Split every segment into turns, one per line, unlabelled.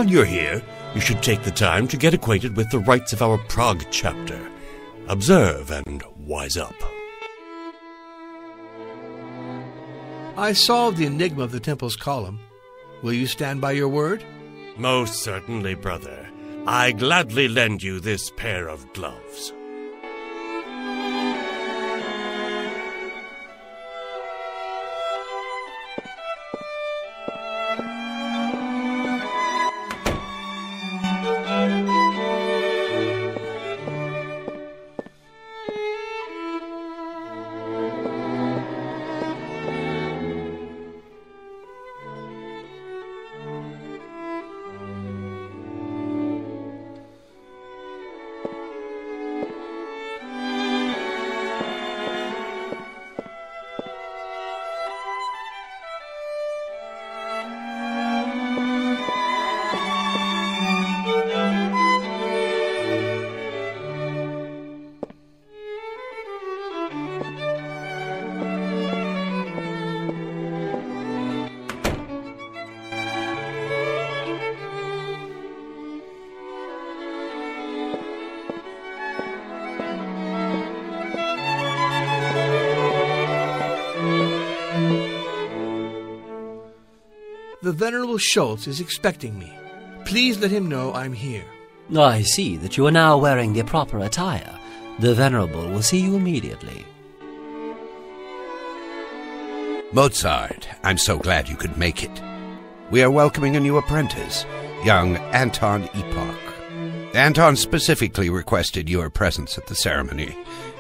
While you're here, you should take the time to get acquainted with the rites of our Prague chapter. Observe and wise up.
I solved the enigma of the temple's column. Will you stand by your word?
Most certainly, brother. I gladly lend you this pair of gloves.
The Venerable Schultz is expecting me. Please let him know I'm here.
I see that you are now wearing the proper attire. The Venerable will see you immediately.
Mozart, I'm so glad you could make it. We are welcoming a new apprentice, young Anton Epoch. Anton specifically requested your presence at the ceremony.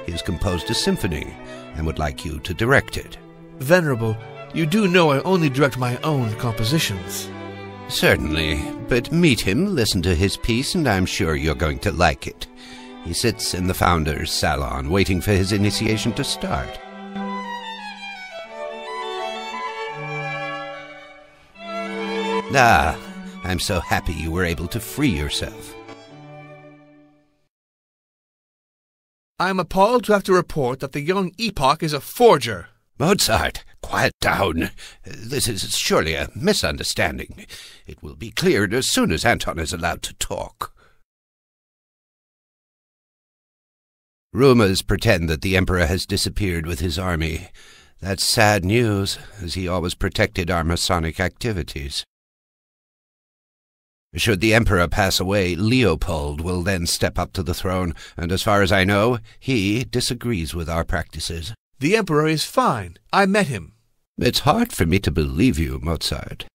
He has composed a symphony and would like you to direct it.
Venerable, you do know I only direct my own compositions.
Certainly, but meet him, listen to his piece, and I'm sure you're going to like it. He sits in the Founder's Salon, waiting for his initiation to start. Ah, I'm so happy you were able to free yourself.
I'm appalled to have to report that the Young Epoch is a forger.
Mozart, quiet down. This is surely a misunderstanding. It will be cleared as soon as Anton is allowed to talk. Rumors pretend that the Emperor has disappeared with his army. That's sad news, as he always protected our Masonic activities. Should the Emperor pass away, Leopold will then step up to the throne, and as far as I know, he disagrees with our practices.
The Emperor is fine. I met him.
It's hard for me to believe you, Mozart.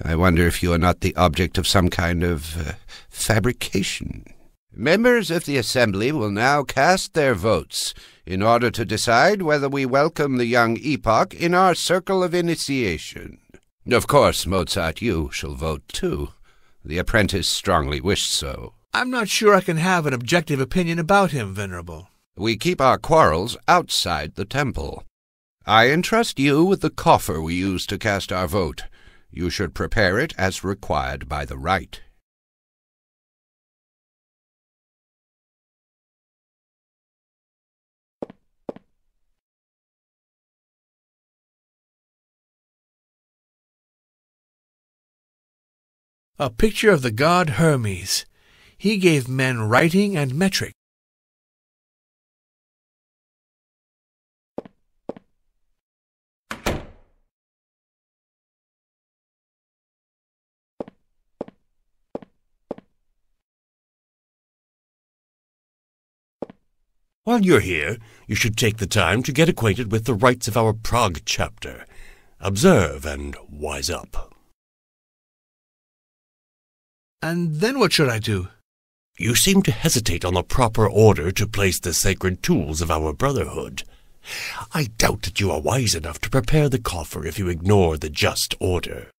I wonder if you are not the object of some kind of fabrication. Members of the Assembly will now cast their votes in order to decide whether we welcome the Young Epoch in our circle of initiation. Of course, Mozart, you shall vote too. The apprentice strongly wished so.
I'm not sure I can have an objective opinion about him, Venerable.
We keep our quarrels outside the temple. I entrust you with the coffer we use to cast our vote. You should prepare it as required by the rite.
A picture of the god Hermes. He gave men writing and metric.
While you're here, you should take the time to get acquainted with the rites of our Prague chapter. Observe and wise up.
And then what should I do?
You seem to hesitate on the proper order to place the sacred tools of our brotherhood. I doubt that you are wise enough to prepare the coffer if you ignore the just order.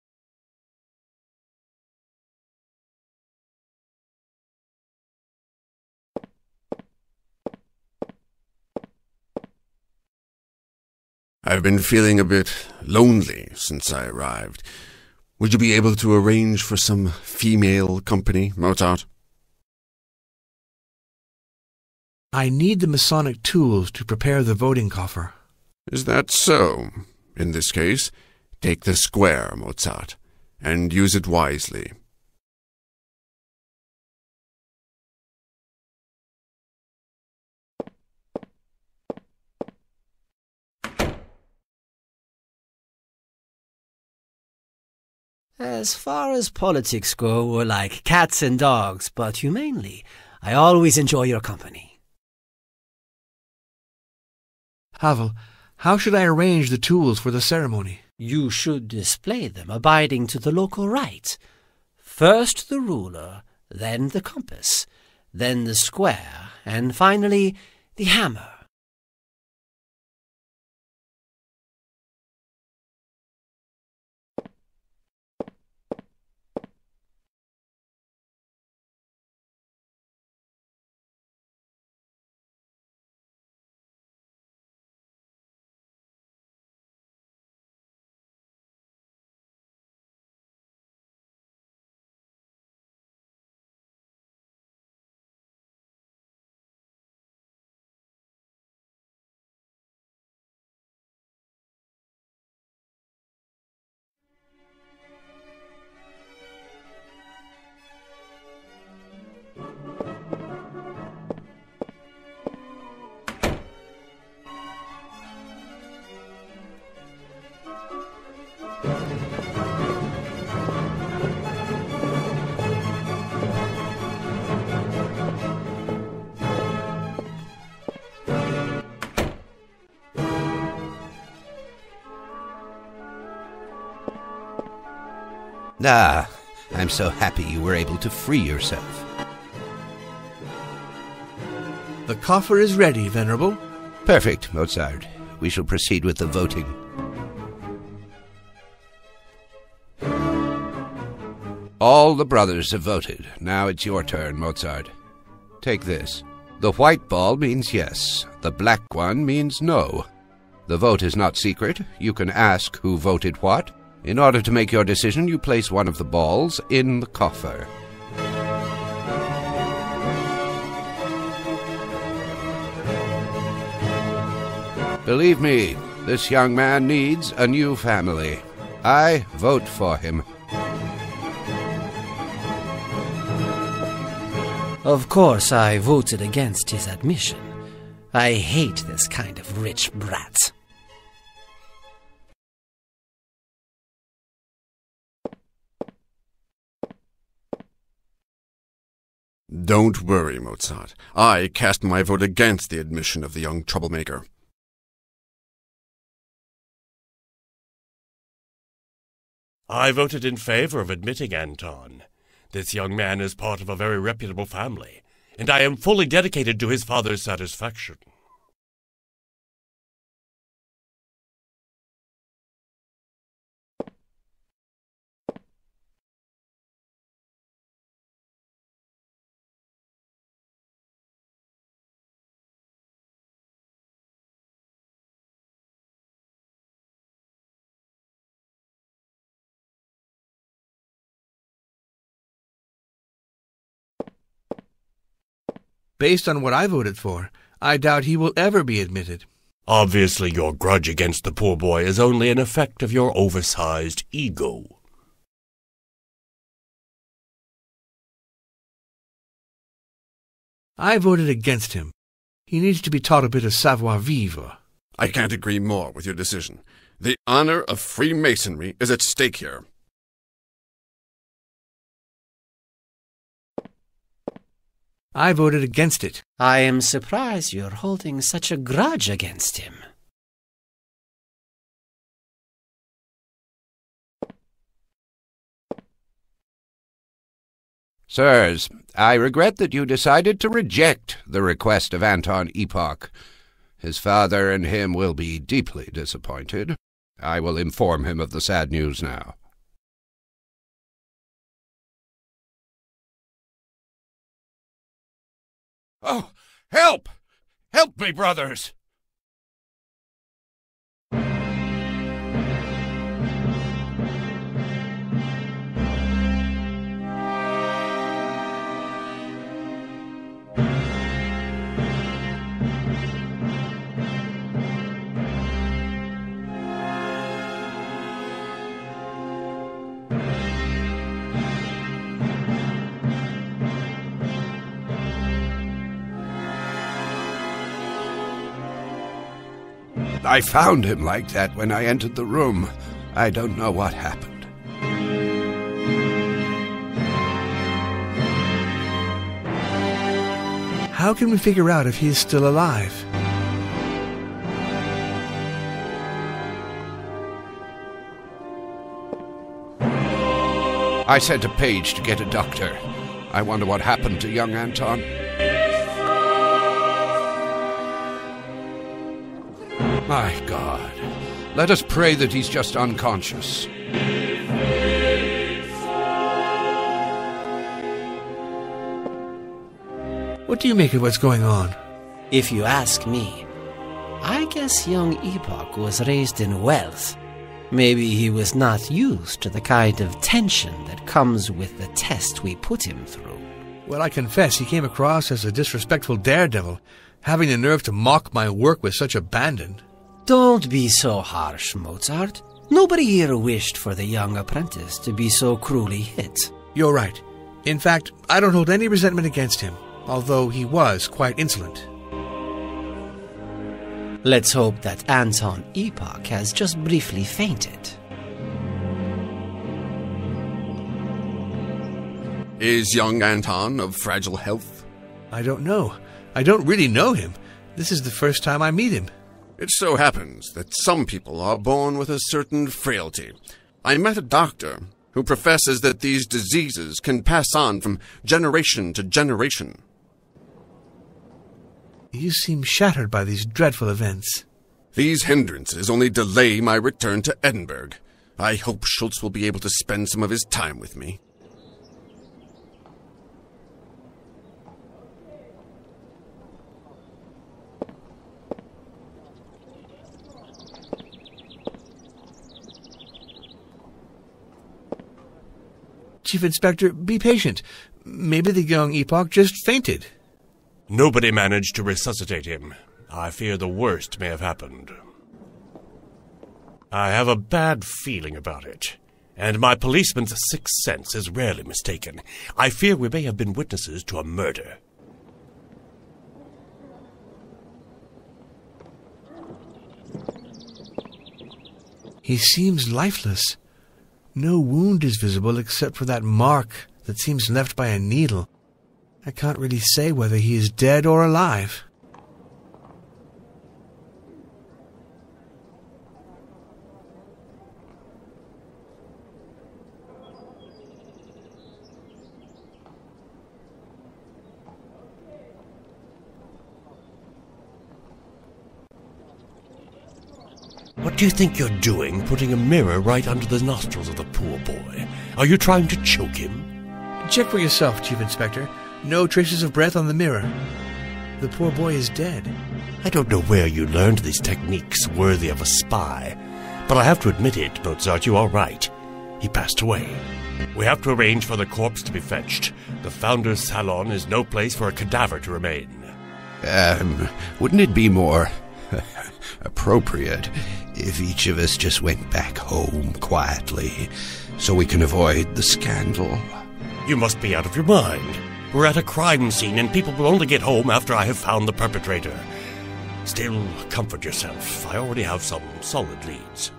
I've been feeling a bit lonely since I arrived. Would you be able to arrange for some female company, Mozart?
I need the Masonic tools to prepare the voting coffer.
Is that so? In this case, take the square, Mozart, and use it wisely.
As far as politics go, we're like cats and dogs, but humanely, I always enjoy your company.
Havel, how should I arrange the tools for the ceremony?
You should display them abiding to the local rite. First the ruler, then the compass, then the square, and finally the hammer.
Ah, I'm so happy you were able to free yourself.
The coffer is ready, Venerable.
Perfect, Mozart. We shall proceed with the voting. All the brothers have voted. Now it's your turn, Mozart. Take this. The white ball means yes. The black one means no. The vote is not secret. You can ask who voted what. In order to make your decision, you place one of the balls in the coffer. Believe me, this young man needs a new family. I vote for him.
Of course, I voted against his admission. I hate this kind of rich brat.
Don't worry, Mozart. I cast my vote against the admission of the young troublemaker.
I voted in favor of admitting Anton. This young man is part of a very reputable family, and I am fully dedicated to his father's satisfaction.
Based on what I voted for, I doubt he will ever be admitted.
Obviously, your grudge against the poor boy is only an effect of your oversized ego.
I voted against him. He needs to be taught a bit of savoir-vivre.
I can't agree more with your decision. The honor of Freemasonry is at stake here.
I voted against it.
I am surprised you're holding such a grudge against him.
Sirs, I regret that you decided to reject the request of Anton Epoch. His father and him will be deeply disappointed. I will inform him of the sad news now.
Oh, help! Help me, brothers!
I found him like that when I entered the room. I don't know what happened.
How can we figure out if he is still alive?
I sent a page to get a doctor. I wonder what happened to young Anton. My God. Let us pray that he's just unconscious.
What do you make of what's going on?
If you ask me, I guess Young Epoch was raised in wealth. Maybe he was not used to the kind of tension that comes with the test we put him through.
Well, I confess he came across as a disrespectful daredevil, having the nerve to mock my work with such abandon.
Don't be so harsh, Mozart. Nobody here wished for the young apprentice to be so cruelly hit.
You're right. In fact, I don't hold any resentment against him, although he was quite insolent.
Let's hope that Anton Epoch has just briefly fainted.
Is young Anton of fragile health?
I don't know. I don't really know him. This is the first time I meet him.
It so happens that some people are born with a certain frailty. I met a doctor who professes that these diseases can pass on from generation to generation.
You seem shattered by these dreadful events.
These hindrances only delay my return to Edinburgh. I hope Schultz will be able to spend some of his time with me.
Chief Inspector, be patient. Maybe the young Epoch just fainted.
Nobody managed to resuscitate him. I fear the worst may have happened. I have a bad feeling about it, and my policeman's sixth sense is rarely mistaken. I fear we may have been witnesses to a murder.
He seems lifeless. No wound is visible except for that mark that seems left by a needle. I can't really say whether he is dead or alive.
What do you think you're doing, putting a mirror right under the nostrils of the poor boy? Are you trying to choke him?
Check for yourself, Chief Inspector. No traces of breath on the mirror. The poor boy is dead.
I don't know where you learned these techniques worthy of a spy, but I have to admit it, Mozart, you are right. He passed away. We have to arrange for the corpse to be fetched. The Founder's Salon is no place for a cadaver to remain.
Wouldn't it be more appropriate if each of us just went back home quietly so we can avoid the scandal?
You must be out of your mind. We're at a crime scene and people will only get home after I have found the perpetrator. Still, comfort yourself. I already have some solid leads.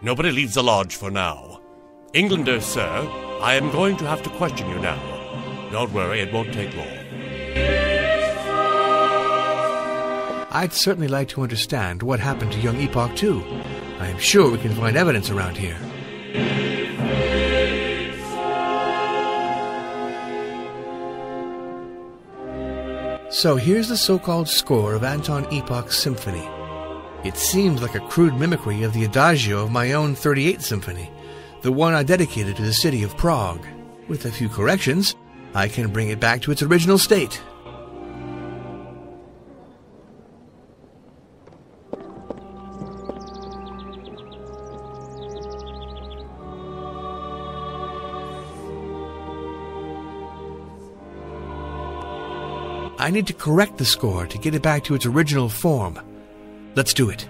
Nobody leaves the lodge for now. Englander, sir, I am going to have to question you now. Don't worry, it won't take long.
I'd certainly like to understand what happened to young Epoch, too. I am sure we can find evidence around here. So here's the so-called score of Anton Epoch's symphony. It seems like a crude mimicry of the adagio of my own 38th symphony, the one I dedicated to the city of Prague. With a few corrections, I can bring it back to its original state. I need to correct the score to get it back to its original form. Let's do it.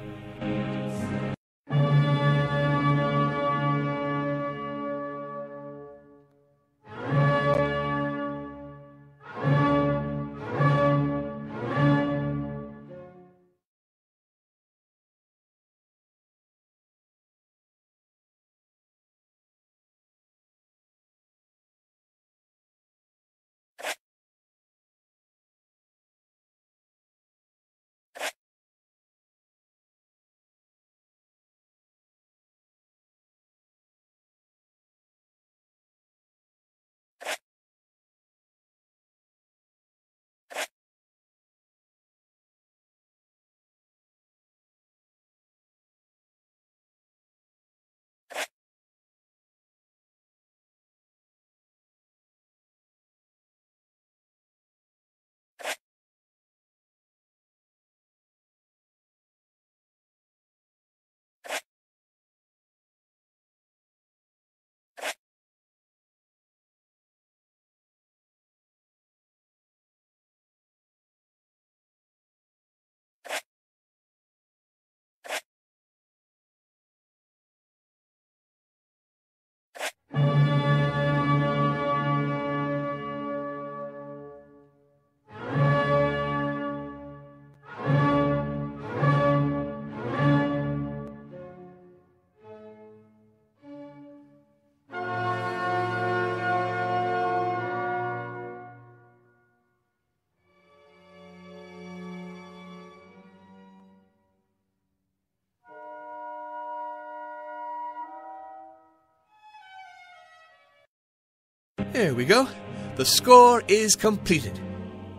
There we go. The score is completed.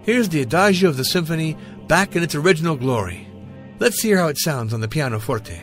Here's the adagio of the symphony back in its original glory. Let's hear how it sounds on the pianoforte.